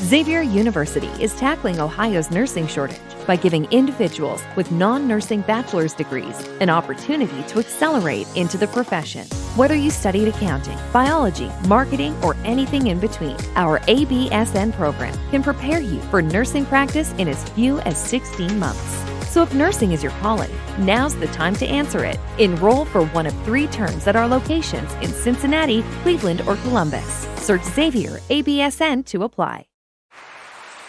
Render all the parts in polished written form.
Xavier University is tackling Ohio's nursing shortage by giving individuals with non-nursing bachelor's degrees an opportunity to accelerate into the profession. Whether you studied accounting, biology, marketing, or anything in between, our ABSN program can prepare you for nursing practice in as few as 16 months. So if nursing is your calling, now's the time to answer it. Enroll for one of 3 terms at our locations in Cincinnati, Cleveland, or Columbus. Search Xavier ABSN to apply.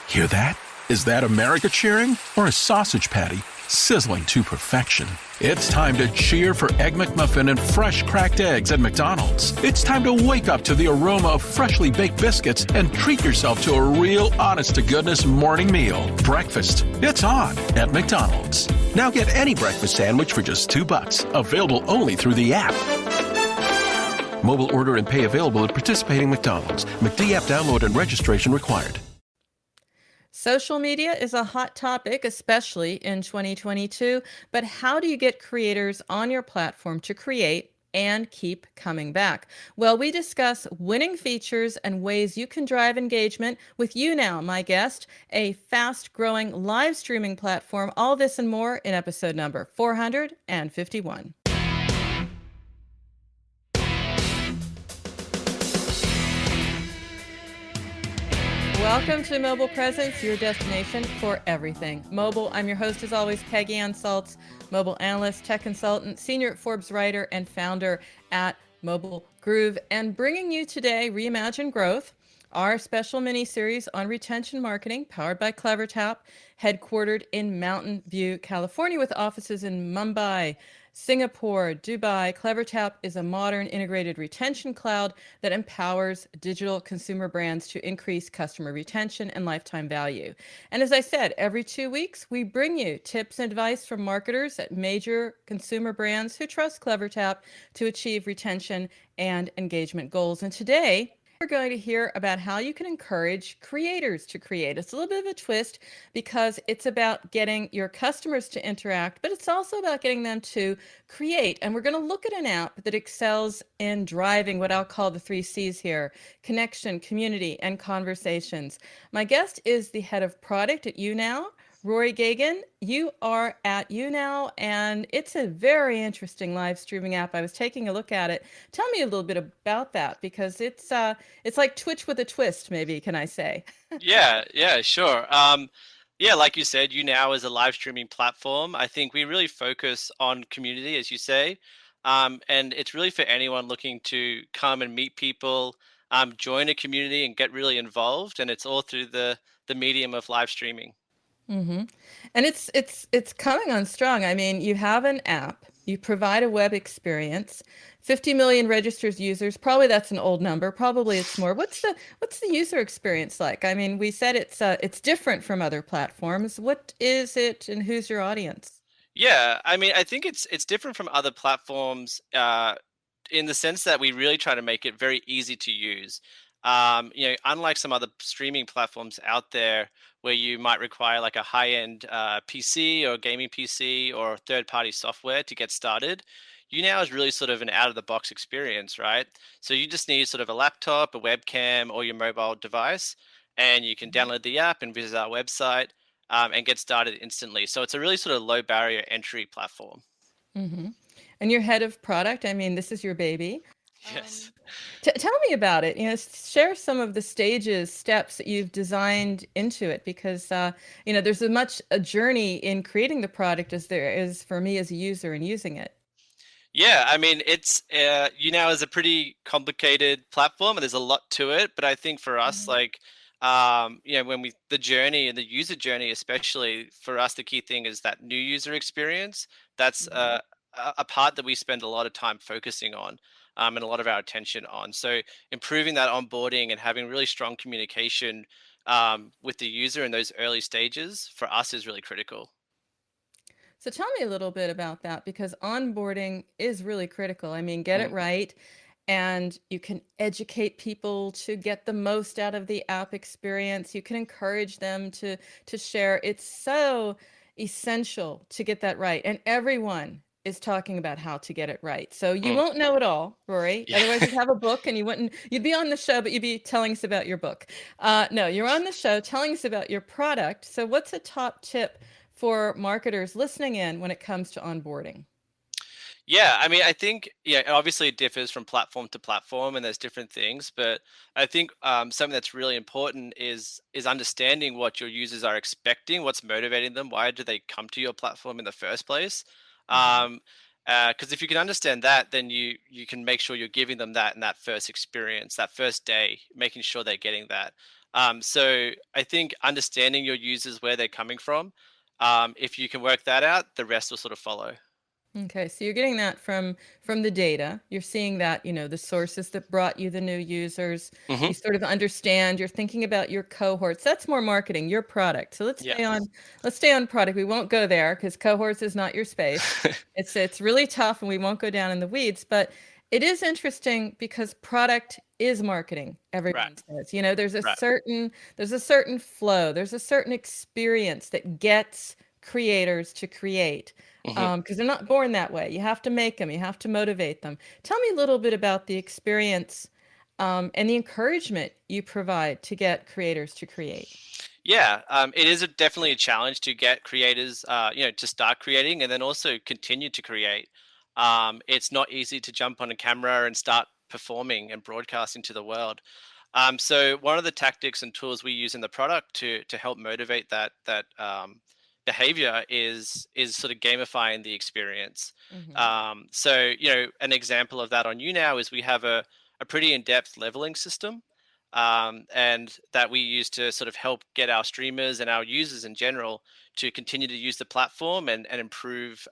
Hear that? Is that America cheering or a sausage patty sizzling to perfection? It's time to cheer for Egg McMuffin and fresh cracked eggs at McDonald's. It's time to wake up to the aroma of freshly baked biscuits and treat yourself to a real honest-to-goodness morning meal. Breakfast. It's on at McDonald's. Now get any breakfast sandwich for just $2. Available only through the app. Mobile order and pay available at participating McDonald's. McD app download and registration required. Social media is a hot topic, especially in 2022, but how do you get creators on your platform to create and keep coming back? Well, we discuss winning features and ways you can drive engagement with YouNow, my guest, a fast-growing live streaming platform. All this and more in episode number 451. Welcome to Mobile Presence, your destination for everything mobile. I'm your host, as always, Peggy Ann Saltz, mobile analyst, tech consultant, senior Forbes writer, and founder at Mobile Groove. And bringing you today, Reimagine Growth, our special mini-series on retention marketing powered by CleverTap, headquartered in Mountain View, California, with offices in Mumbai, Singapore, Dubai. CleverTap is a modern integrated retention cloud that empowers digital consumer brands to increase customer retention and lifetime value. And as I said, every 2 weeks, we bring you tips and advice from marketers at major consumer brands who trust CleverTap to achieve retention and engagement goals. And today, we're going to hear about how you can encourage creators to create. It's a little bit of a twist because it's about getting your customers to interact, but it's also about getting them to create. And we're going to look at an app that excels in driving what I'll call the 3 C's here: connection, community, and conversations. My guest is the head of product at YouNow, Rory Gagan. You are at YouNow, and it's a very interesting live streaming app. I was taking a look at it. Tell me a little bit about that, because it's like Twitch with a twist, maybe, can I say? Yeah, sure. Yeah, like you said, YouNow is a live streaming platform. I think we really focus on community, as you say, and it's really for anyone looking to come and meet people, join a community, and get really involved. And it's all through the medium of live streaming. Mm-hmm. And it's coming on strong. I mean, you have an app, you provide a web experience, 50 million registered users. Probably that's an old number. Probably it's more. What's the user experience like? I mean, we said it's different from other platforms. What is it, and who's your audience? Yeah, I mean, I think it's different from other platforms in the sense that we really try to make it very easy to use. Unlike some other streaming platforms out there where you might require like a high-end PC or gaming PC or third-party software to get started, YouNow is really sort of an out-of-the-box experience, right? So you just need sort of a laptop, a webcam, or your mobile device, and you can download the app and visit our website and get started instantly. So it's a really sort of low-barrier entry platform. Mm-hmm. And you're head of product. I mean, this is your baby. Yes. Tell me about it. Share some of the steps that you've designed into it, because there's a journey in creating the product as there is for me as a user and using it. Yeah, I mean, it's YouNow is a pretty complicated platform, and there's a lot to it. But I think for us, like, the journey and the user journey, especially for us, the key thing is that new user experience. That's a part that we spend a lot of time focusing on. And a lot of our attention on. So improving that onboarding and having really strong communication with the user in those early stages for us is really critical. So tell me a little bit about that, because onboarding is really critical. I mean, get it right, and you can educate people to get the most out of the app experience. You can encourage them to share. It's so essential to get that right. And everyone is talking about how to get it right. So you Mm. won't know it all, Rory. Yeah. Otherwise, you'd have a book and you'd be on the show, but you'd be telling us about your book. No, you're on the show telling us about your product. So what's a top tip for marketers listening in when it comes to onboarding? Yeah, I mean, I think obviously it differs from platform to platform, and there's different things. But I think something that's really important is understanding what your users are expecting, what's motivating them, why do they come to your platform in the first place? Mhm. Um, because if you can understand that, then you can make sure you're giving them that in that first experience, that first day, making sure they're getting that. So I think understanding your users, where they're coming from, if you can work that out, the rest will sort of follow. Okay, so you're getting that from the data. You're seeing that, the sources that brought you the new users. Hmm. You sort of understand, you're thinking about your cohorts. That's more marketing, your product. So Yeah. let's stay on product. We won't go there because cohorts is not your space. It's really tough and we won't go down in the weeds, but it is interesting because product is marketing, Right. everyone says. Right. There's a certain flow, there's a certain experience that gets creators to create Hmm. because they're not born that way. You have to make them, you have to motivate them. Tell me a little bit about the experience and the encouragement you provide to get creators to create. Yeah, it is definitely a challenge to get creators, to start creating and then also continue to create. It's not easy to jump on a camera and start performing and broadcasting to the world. So one of the tactics and tools we use in the product to help motivate that behavior is sort of gamifying the experience. Hmm. So an example of that on YouNow is we have a pretty in-depth leveling system, and that we use to sort of help get our streamers and our users in general to continue to use the platform and improve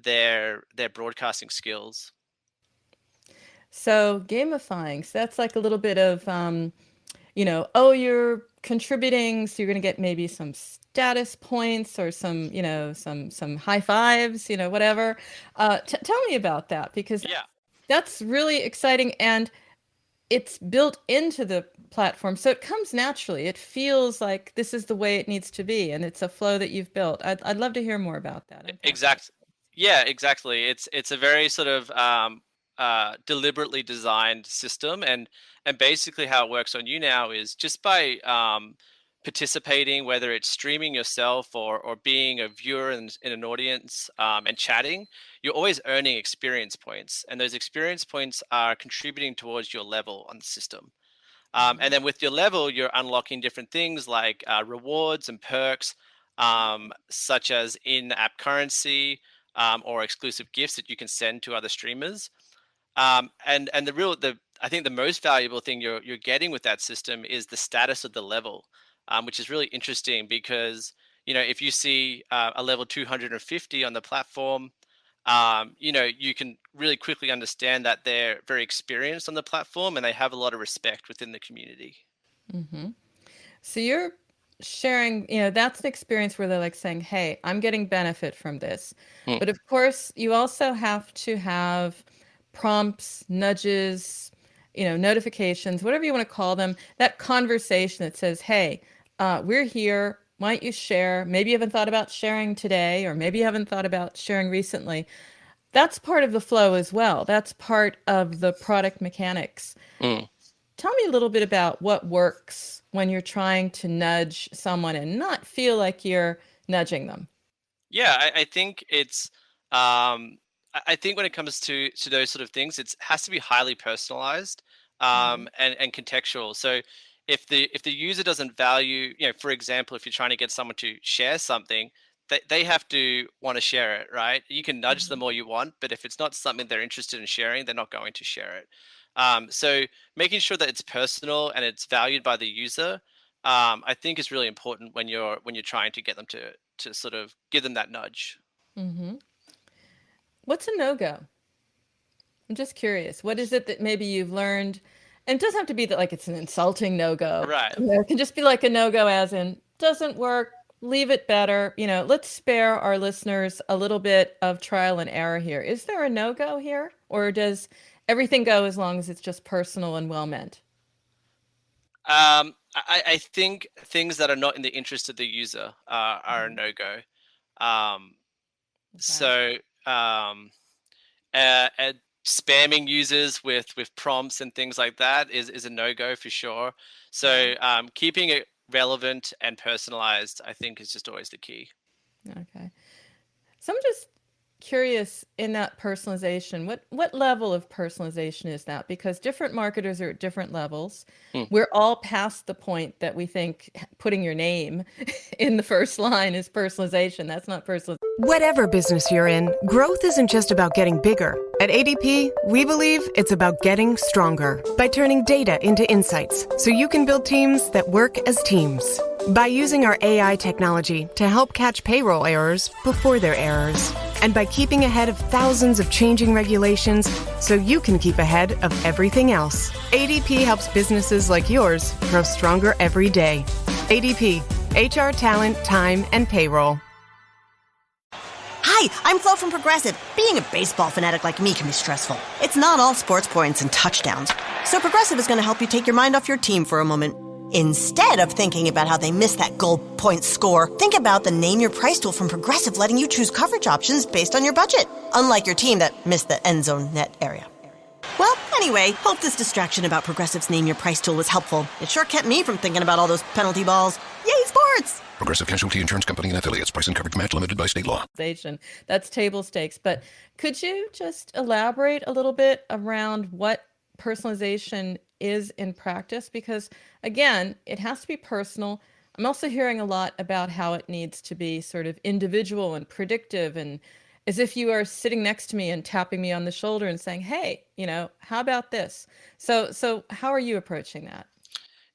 their broadcasting skills. So gamifying, so that's like a little bit of oh, you're contributing, so you're going to get maybe some status points or some, some high fives, whatever. Tell me about that because Yeah. that's really exciting and it's built into the platform, so it comes naturally. It feels like this is the way it needs to be, and it's a flow that you've built. I'd love to hear more about that. Unpack that. Exact. Yeah, exactly. It's a very sort of deliberately designed system, and basically how it works on you now is just by participating, whether it's streaming yourself or being a viewer in an audience, and chatting, you're always earning experience points, and those experience points are contributing towards your level on the system. And Mhm. then with your level, you're unlocking different things like rewards and perks, such as in-app currency, or exclusive gifts that you can send to other streamers. And the I think the most valuable thing you're getting with that system is the status of the level, which is really interesting because if you see a level 250 on the platform, you can really quickly understand that they're very experienced on the platform and they have a lot of respect within the community. Mhm. So you're sharing, that's an experience where they're like saying, "Hey, I'm getting benefit from this." Mm. But of course, you also have to have prompts, nudges, notifications, whatever you want to call them, that conversation that says, "Hey, we're here. Why don't you share? Maybe you haven't thought about sharing today, or maybe you haven't thought about sharing recently." That's part of the flow as well. That's part of the product mechanics. Mm. Tell me a little bit about what works when you're trying to nudge someone and not feel like you're nudging them. Yeah, I think it's I think when it comes to those sort of things, it has to be highly personalized, Mhm. and contextual. So if the user doesn't value, for example, if you're trying to get someone to share something, they have to want to share it, right? You can nudge Mhm. them all you want, but if it's not something they're interested in sharing, they're not going to share it. So making sure that it's personal and it's valued by the user, I think is really important when you're trying to get them to sort of give them that nudge. Mhm. What's a no-go? I'm just curious. What is it that maybe you've learned? And it doesn't have to be that like it's an insulting no-go. Right. It can just be like a no-go as in doesn't work, leave it better. Let's spare our listeners a little bit of trial and error here. Is there a no-go here? Or does everything go as long as it's just personal and well meant? I think things that are not in the interest of the user are a Mhm. no go. Um, Okay. so spamming users with prompts and things like that is a no-go for sure. So keeping it relevant and personalized, I think, is just always the key. Okay. So I'm just curious in that personalization, what level of personalization is that? Because different marketers are at different levels. Hmm. We're all past the point that we think putting your name in the first line is personalization. That's not personalization. Whatever business you're in, growth isn't just about getting bigger. At ADP, we believe it's about getting stronger by turning data into insights so you can build teams that work as teams. By using our AI technology to help catch payroll errors before they're errors. And by keeping ahead of thousands of changing regulations so you can keep ahead of everything else. ADP helps businesses like yours grow stronger every day. ADP, HR, talent, time, and payroll. Hi, I'm Flo from Progressive. Being a baseball fanatic like me can be stressful. It's not all sports points and touchdowns. So Progressive is going to help you take your mind off your team for a moment. Instead of thinking about how they missed that goal point score, think about the Name Your Price tool from Progressive, letting you choose coverage options based on your budget, unlike your team that missed the end zone net area. Well, anyway, hope this distraction about Progressive's Name Your Price tool was helpful. It sure kept me from thinking about all those penalty balls. Yay, sports! Progressive Casualty Insurance Company and Affiliates. Price and coverage match limited by state law. That's table stakes. But could you just elaborate a little bit around what personalization is in practice? Because again, it has to be personal. I'm also hearing a lot about how it needs to be sort of individual and predictive, and as if you are sitting next to me and tapping me on the shoulder and saying, hey, how about this? So how are you approaching that?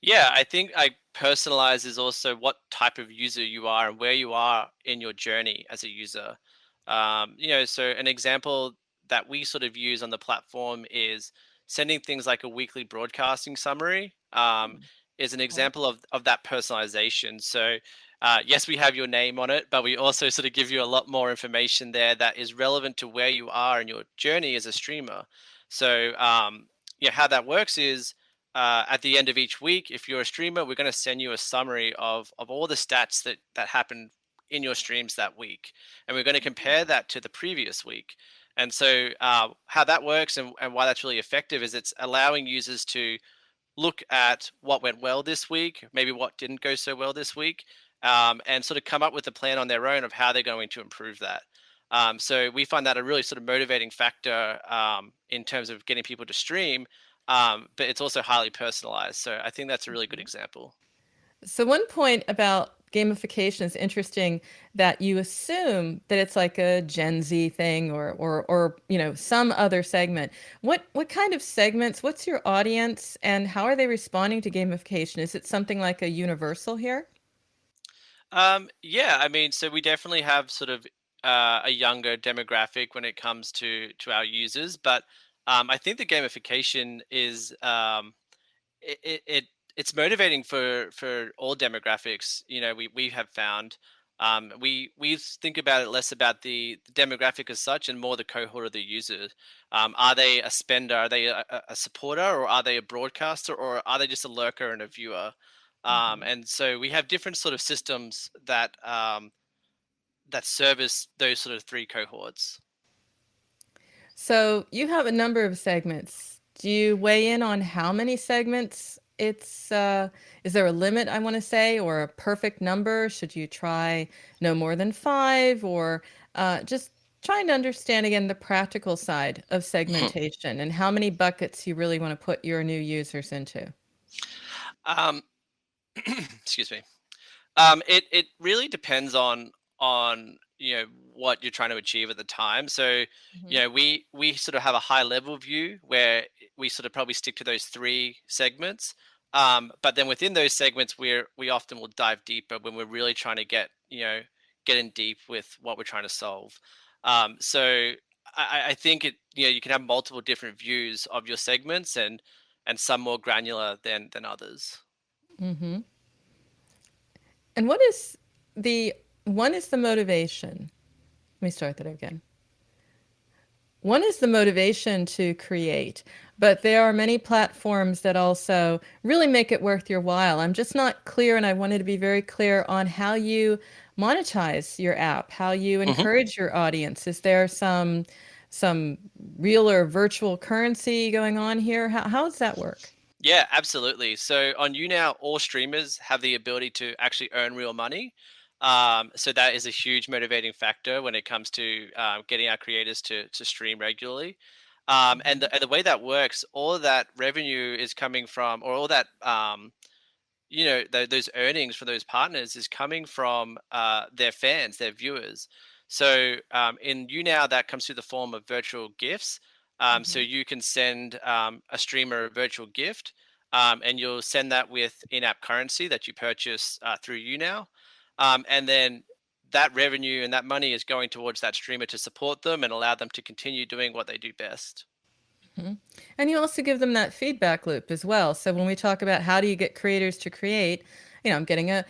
Yeah, I think personalize is also what type of user you are and where you are in your journey as a user. So an example that we sort of use on the platform is sending things like a weekly broadcasting summary is an example of that personalization. So yes, we have your name on it, but we also sort of give you a lot more information there that is relevant to where you are in your journey as a streamer. So how that works is at the end of each week, if you're a streamer, we're going to send you a summary of all the stats that happened in your streams that week. And we're going to compare that to the previous week. And so how that works and why that's really effective is it's allowing users to look at what went well this week, maybe what didn't go so well this week, and sort of come up with a plan on their own of how they're going to improve that. So we find that a really sort of motivating factor in terms of getting people to stream, but it's also highly personalized. So I think that's a really good example. So one point about gamification is interesting, that you assume that it's like a Gen Z thing or some other segment. What kind of segments, what's your audience, and how are they responding to gamification? Is it something like a universal here? Yeah, I mean, so we definitely have sort of a younger demographic when it comes to our users, but I think the gamification is it's motivating for all demographics. We have found we think about it less about the demographic as such and more the cohort of the users. Are they a spender? Are they a supporter, or are they a broadcaster, or are they just a lurker and a viewer? And so we have different sort of systems that service those sort of three cohorts. So you have a number of segments. Do you weigh in on how many segments it's is there a limit, I want to say, or a perfect number? Should you try no more than 5, or just trying to understand again the practical side of segmentation and how many buckets you really want to put your new users into? Excuse me. It really depends on what you're trying to achieve at the time. So we sort of have a high level view where we sort of probably stick to those 3 segments. But then within those segments, we often will dive deeper when we're really trying to get in deep with what we're trying to solve. So I think you can have multiple different views of your segments and some more granular than others. Mm-hmm. And one is the motivation. Let me start that again. One is the motivation to create. but there are many platforms that also really make it worth your while. I'm just not clear, and I wanted to be very clear on how you monetize your app, how you Mhm. encourage your audience. Is there some real or virtual currency going on here? How does that work? Yeah, absolutely. So on YouNow, all streamers have the ability to actually earn real money. So that is a huge motivating factor when it comes to getting our creators to stream regularly. And the way that works, all of that revenue is coming from, or all that those earnings from those partners is coming from their fans, their viewers. So in YouNow, that comes through the form of virtual gifts. So Mhm. you can send a streamer a virtual gift, and you'll send that with in-app currency that you purchase through YouNow, and then that revenue and that money is going towards that streamer to support them and allow them to continue doing what they do best. Mhm. And you also give them that feedback loop as well. So when we talk about how do you get creators to create, I'm getting a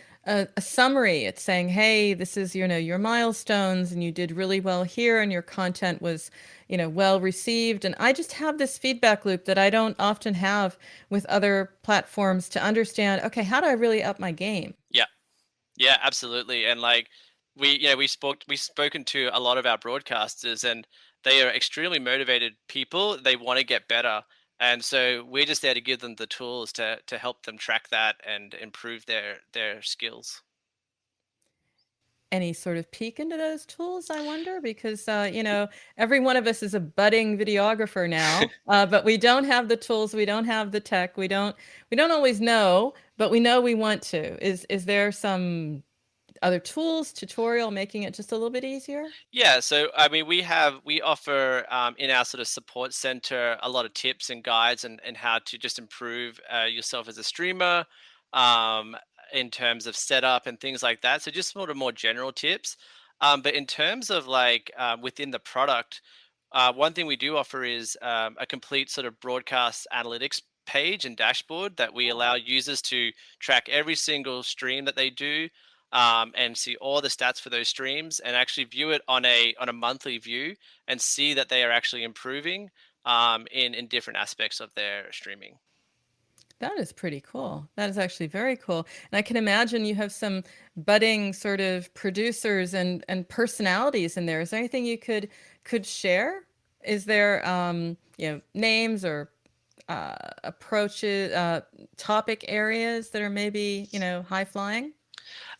summary. It's saying, hey, this is, your milestones and you did really well here and your content was, well received. And I just have this feedback loop that I don't often have with other platforms to understand, okay, how do I really up my game? Yeah. Yeah, absolutely. And like we've spoken to a lot of our broadcasters, and they are extremely motivated people. They want to get better. And so we're just there to give them the tools to help them track that and improve their skills. Any sort of peek into those tools, I wonder? Because, every one of us is a budding videographer now, but we don't have the tools, we don't have the tech, we don't always know, but we know we want to. Is there some other tools, tutorial making it just a little bit easier? Yeah, so I mean, we offer in our sort of support center a lot of tips and guides and how to just improve yourself as a streamer, um, in terms of setup and things like that. So just sort of more general tips. But in terms of like within the product, one thing we do offer is a complete sort of broadcast analytics page and dashboard that we allow users to track every single stream that they do, and see all the stats for those streams and actually view it on a monthly view and see that they are actually improving in different aspects of their streaming. That is pretty cool. That is actually very cool. And I can imagine you have some budding sort of producers and personalities in there. Is there anything you could share? Is there names or approaches, topic areas that are maybe, high flying?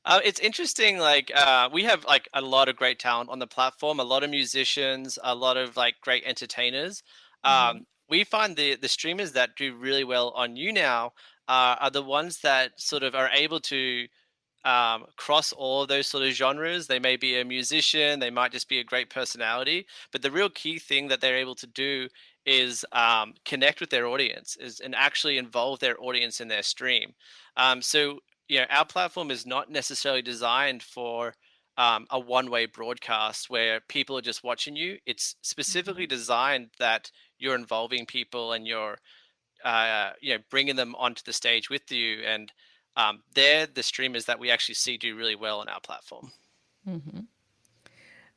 It's interesting. Like we have like a lot of great talent on the platform, a lot of musicians, a lot of like great entertainers. Hmm. We find the streamers that do really well on you now are the ones that sort of are able to cross all of those sort of genres. They may be a musician, they might just be a great personality, but the real key thing that they're able to do is connect with their audience is and actually involve their audience in their stream. So our platform is not necessarily designed for a one-way broadcast where people are just watching you. It's specifically Hmm. designed that you're involving people and you're bringing them onto the stage with you, and they're the streamers that we actually see do really well on our platform. Hmm.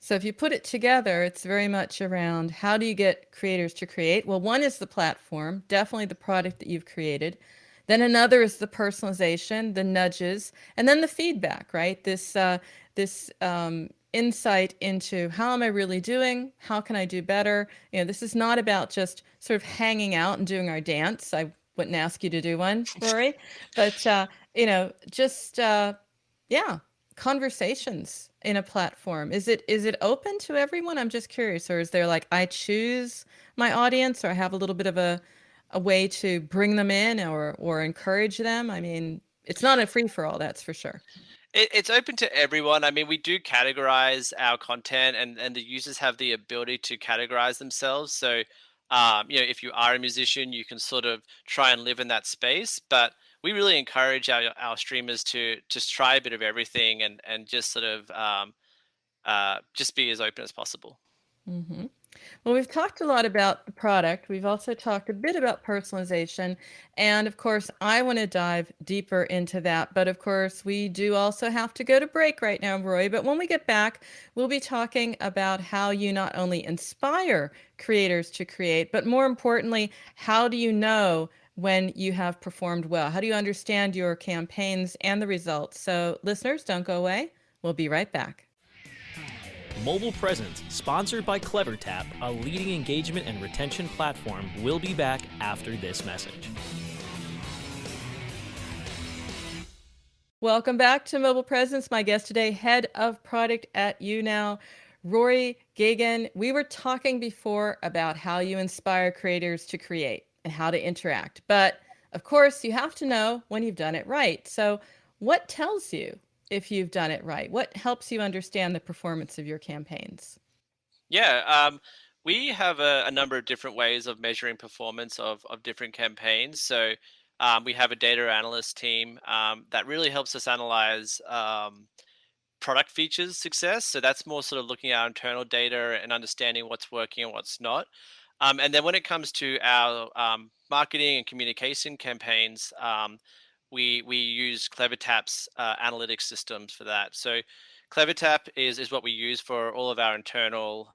So if you put it together, it's very much around how do you get creators to create? Well, one is the platform, definitely the product that you've created. Then another is the personalization, the nudges, and then the feedback, right? This insight into how am I really doing? How can I do better? This is not about just sort of hanging out and doing our dance. I wouldn't ask you to do one, Rory, but just yeah, conversations in a platform. Is it open to everyone? I'm just curious. Or is there like I choose my audience, or I have a little bit of a way to bring them in or encourage them? I mean, it's not a free for all, that's for sure. It's open to everyone. I mean, we do categorize our content, and the users have the ability to categorize themselves. So, if you are a musician, you can sort of try and live in that space. But we really encourage our streamers to just try a bit of everything and just sort of just be as open as possible. Hmm. Well, we've talked a lot about the product. We've also talked a bit about personalization. And of course, I want to dive deeper into that. But of course, we do also have to go to break right now, Roy. But when we get back, we'll be talking about how you not only inspire creators to create, but more importantly, how do you know when you have performed well? How do you understand your campaigns and the results? So, listeners, don't go away. We'll be right back. Mobile Presence, sponsored by CleverTap, a leading engagement and retention platform, will be back after this message. Welcome back to Mobile Presence. My guest today, Head of Product at YouNow, Rory Gagan. We were talking before about how you inspire creators to create and how to interact. But of course, you have to know when you've done it right. So, what tells you if you've done it right? What helps you understand the performance of your campaigns? Yeah, we have a number of different ways of measuring performance of different campaigns. So we have a data analyst team that really helps us analyze product features success. So that's more sort of looking at our internal data and understanding what's working and what's not. And then when it comes to our marketing and communication campaigns, we use CleverTap's analytics systems for that. So CleverTap is what we use for all of our internal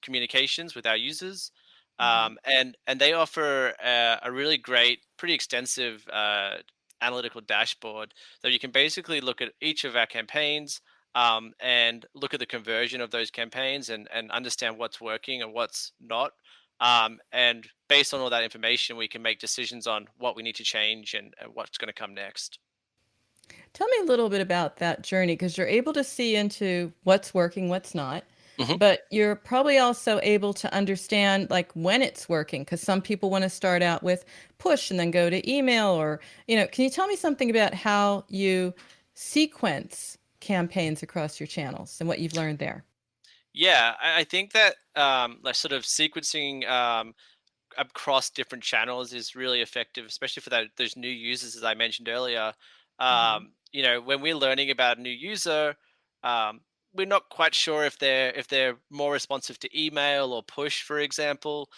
communications with our users. And they offer a really great, pretty extensive analytical dashboard that you can basically look at each of our campaigns and look at the conversion of those campaigns and understand what's working and what's not. And based on all that information, we can make decisions on what we need to change and what's going to come next. Tell me a little bit about that journey because you're able to see into what's working, what's not, Mhm. but you're probably also able to understand like when it's working because some people want to start out with push and then go to email or, can you tell me something about how you sequence campaigns across your channels and what you've learned there? Yeah, I think that like sort of sequencing across different channels is really effective, especially for those new users, as I mentioned earlier. Hmm. When we're learning about a new user, um, we're not quite sure if they're more responsive to email or push, for example.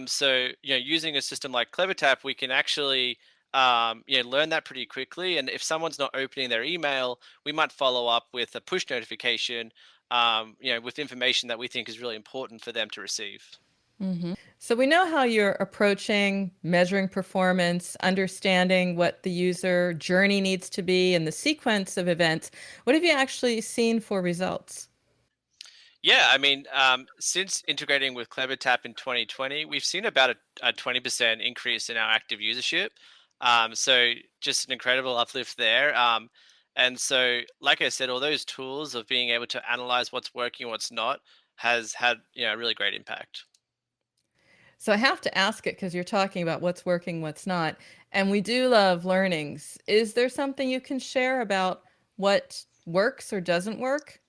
So using a system like CleverTap, we can actually learn that pretty quickly. And if someone's not opening their email, we might follow up with a push notification, with information that we think is really important for them to receive. So we know how you're approaching measuring performance, understanding what the user journey needs to be, and the sequence of events. What have you actually seen for results? Yeah, I mean, since integrating with CleverTap in 2020, we've seen about a 20% increase in our active usership. So just an incredible uplift there. And so, like I said, all those tools of being able to analyze what's working, what's not, has had a really great impact. So I have to ask it because you're talking about what's working, what's not. And we do love learnings. Is there something you can share about what works or doesn't work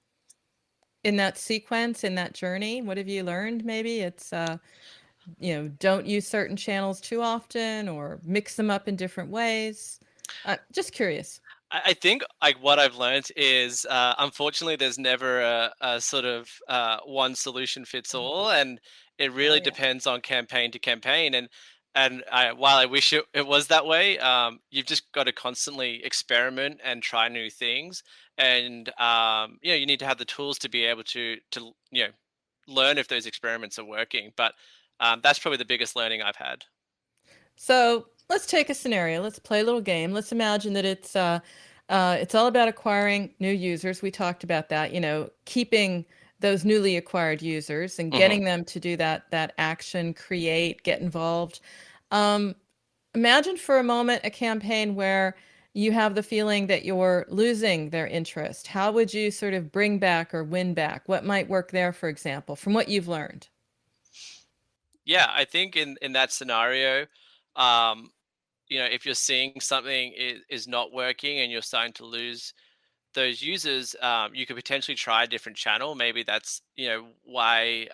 in that sequence, in that journey? What have you learned? Maybe it's, don't use certain channels too often or mix them up in different ways. Just curious. I think like what I've learned is unfortunately there's never a sort of one solution fits Mhm. all, and it Oh, really yeah. depends on campaign to campaign. While I wish it was that way, you've just got to constantly experiment and try new things, and you need to have the tools to be able to learn if those experiments are working. But that's probably the biggest learning I've had. So let's take a scenario. Let's play a little game. Let's imagine that it's all about acquiring new users. We talked about that. Keeping those newly acquired users and Hmm. getting them to do that action, create, get involved. Um, Imagine for a moment a campaign where you have the feeling that you're losing their interest. How would you sort of bring back or win back? What might work there, for example, from what you've learned? Yeah, I think in that scenario, um, if you're seeing something is not working and you're starting to lose those users, you could potentially try a different channel. Maybe that's why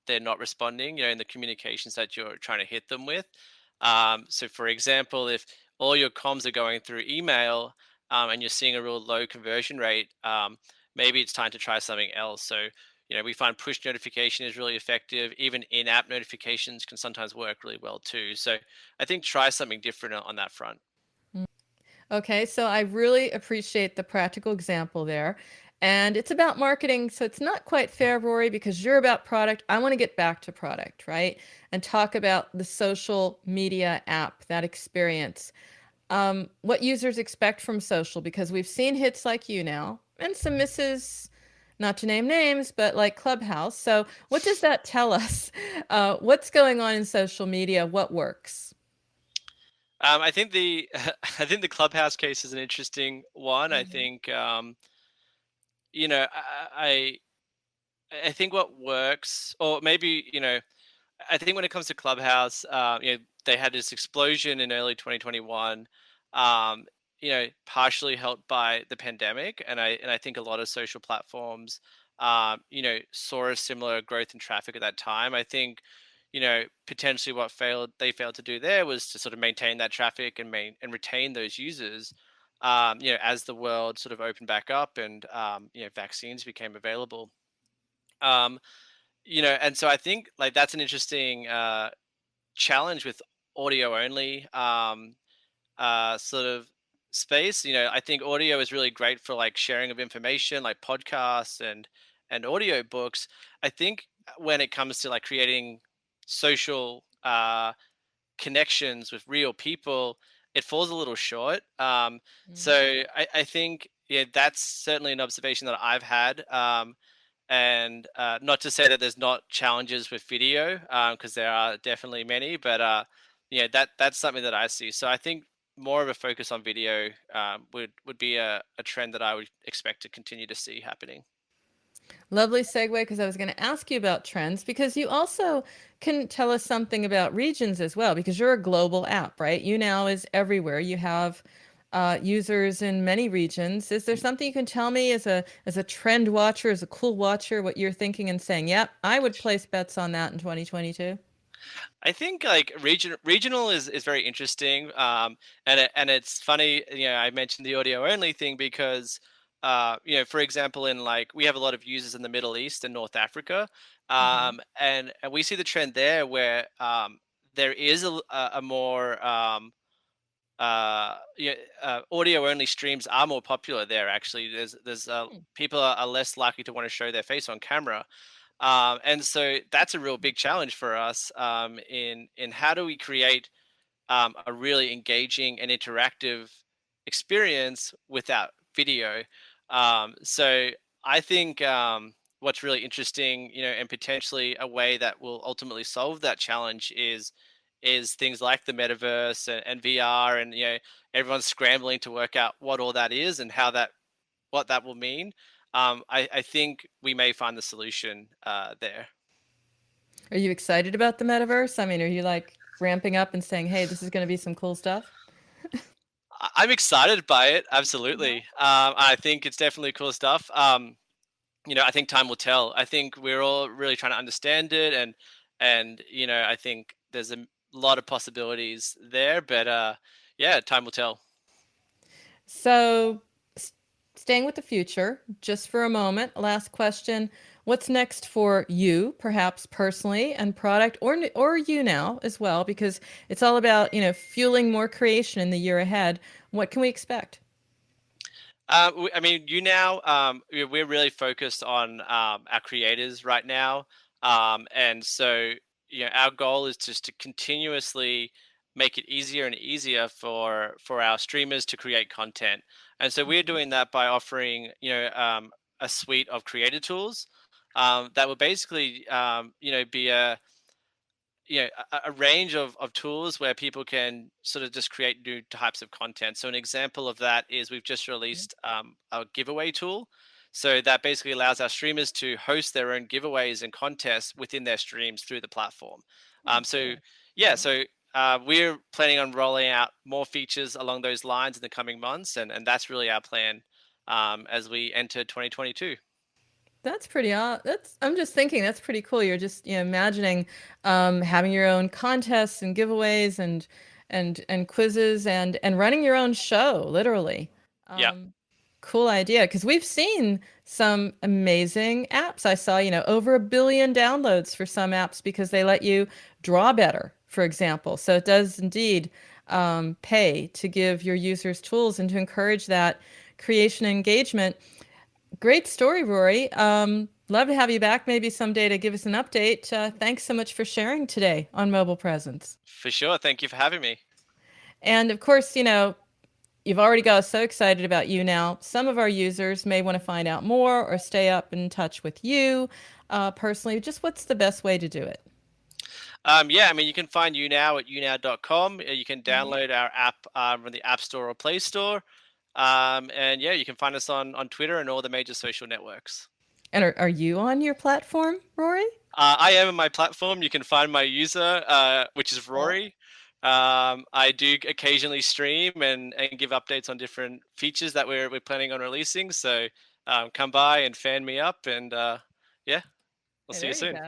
they're not responding. In the communications that you're trying to hit them with. So, for example, if all your comms are going through email and you're seeing a real low conversion rate, maybe it's time to try something else. So, we find push notification is really effective. Even in-app notifications can sometimes work really well too. So I think try something different on that front. Okay, so I really appreciate the practical example there. And it's about marketing, so it's not quite fair, Rory, because you're about product. I want to get back to product, right? And talk about the social media app, that experience. What users expect from social, because we've seen hits like YouNow and some misses, not to name names, but like Clubhouse. So, what does that tell us? What's going on in social media? What works? I think the I think the Clubhouse case is an interesting one. I Mhm. think you know I I think what works, or maybe I think when it comes to Clubhouse, they had this explosion in early 2021. Um, partially helped by the pandemic, and I think a lot of social platforms, saw a similar growth in traffic at that time. I think, potentially what they failed to do there was to sort of maintain that traffic and retain those users. As the world sort of opened back up and vaccines became available. Um, and so I think like that's an interesting challenge with audio only sort of space. I think audio is really great for like sharing of information, like podcasts and audio books. I think when it comes to like creating social connections with real people, it falls a little short. Mhm. So I think that's certainly an observation that I've had. And not to say that there's not challenges with video, because there are definitely many, but that's something that I see. So I think more of a focus on video would be a trend that I would expect to continue to see happening. Lovely segue, because I was going to ask you about trends, because you also can tell us something about regions as well, because you're a global app, right? You now is everywhere. You have users in many regions. Is there something you can tell me as a trend watcher, as a cool watcher, what you're thinking and saying, yep, I would place bets on that in 2022? I think like regional is very interesting, and it's funny. I mentioned the audio only thing because for example, in like we have a lot of users in the Middle East and North Africa, Hmm. and we see the trend there where there is a more audio only streams are more popular there. Actually, there's people are less likely to want to show their face on camera, and so that's a real big challenge for us in how do we create a really engaging and interactive experience without video. So I think what's really interesting, and potentially a way that will ultimately solve that challenge is things like the metaverse and VR, and everyone's scrambling to work out what all that is and what that will mean. I think we may find the solution there. Are you excited about the metaverse? I mean, are you like ramping up and saying, hey, this is going to be some cool stuff? I'm excited by it, absolutely. Uh-huh. I think it's definitely cool stuff. I think time will tell. I think we're all really trying to understand it, and I think there's a lot of possibilities there, but yeah, time will tell. So, staying with the future, just for a moment, last question. What's next for you, perhaps personally and product, or you now as well, because it's all about, fueling more creation in the year ahead. What can we expect? I mean, we're really focused on our creators right now, and so our goal is just to continuously make it easier and easier for our streamers to create content, and so we're Mhm. doing that by offering a suite of creator tools that will basically be a range of tools where people can sort of just create new types of content. So an example of that is we've just released a giveaway tool. So that basically allows our streamers to host their own giveaways and contests within their streams through the platform. Oh, So cool. yeah, so we're planning on rolling out more features along those lines in the coming months, and that's really our plan as we enter 2022. That's pretty that's I'm just thinking that's pretty cool. You're just, imagining having your own contests and giveaways and quizzes and running your own show, literally. Yeah. Um, cool idea because we've seen some amazing apps. I saw, over 1 billion downloads for some apps because they let you draw better, for example. So it does indeed pay to give your users tools and to encourage that creation and engagement. Great story, Rory. Love to have you back maybe someday to give us an update. Thanks so much for sharing today on Mobile Presence. For sure. Thank you for having me. And of course, you've already got us so excited about YouNow. Some of our users may want to find out more or stay up in touch with you personally. Just what's the best way to do it? You can find YouNow at younow.com. You can download our app from the App Store or Play Store. You can find us on Twitter and all the major social networks. And are you on your platform, Rory? I am on my platform. You can find my user, which is Rory. I do occasionally stream and give updates on different features that we're planning on releasing. So come by and fan me up, and we'll see you soon.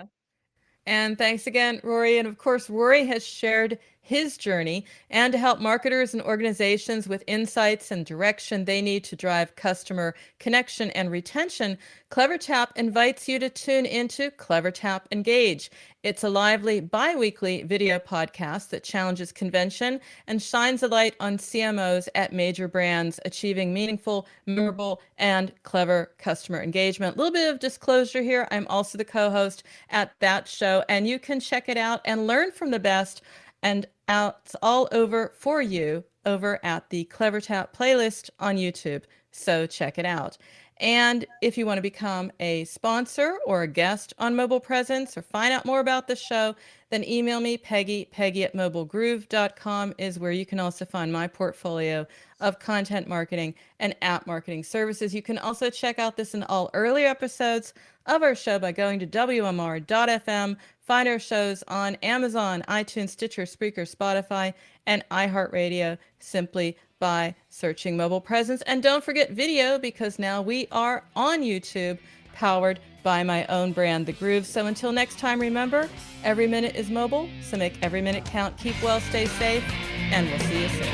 And thanks again, Rory. And of course, Rory has shared his journey, and to help marketers and organizations with insights and direction they need to drive customer connection and retention, CleverTap invites you to tune into CleverTap Engage. It's a lively bi-weekly video podcast that challenges convention and shines a light on CMOs at major brands achieving meaningful, memorable, and clever customer engagement. A little bit of disclosure here. I'm also the co-host at that show, and you can check it out and learn from the best. And it's all over for you over at the CleverTap playlist on YouTube. So check it out. And if you want to become a sponsor or a guest on Mobile Presence or find out more about the show, then email me, Peggy at mobilegroove.com is where you can also find my portfolio of content marketing and app marketing services. You can also check out this and all earlier episodes of our show by going to WMR.fm. Find our shows on Amazon, iTunes, Stitcher, Spreaker, Spotify, and iHeartRadio simply by searching Mobile Presence. And don't forget video, because now we are on YouTube, powered by my own brand, The Groove. So until next time, remember, every minute is mobile, so make every minute count. Keep well, stay safe, and we'll see you soon.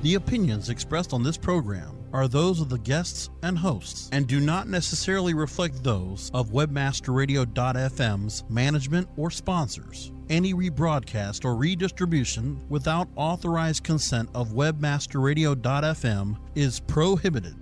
The opinions expressed on this program are those of the guests and hosts and do not necessarily reflect those of webmasterradio.fm's management or sponsors. Any rebroadcast or redistribution without authorized consent of webmasterradio.fm is prohibited.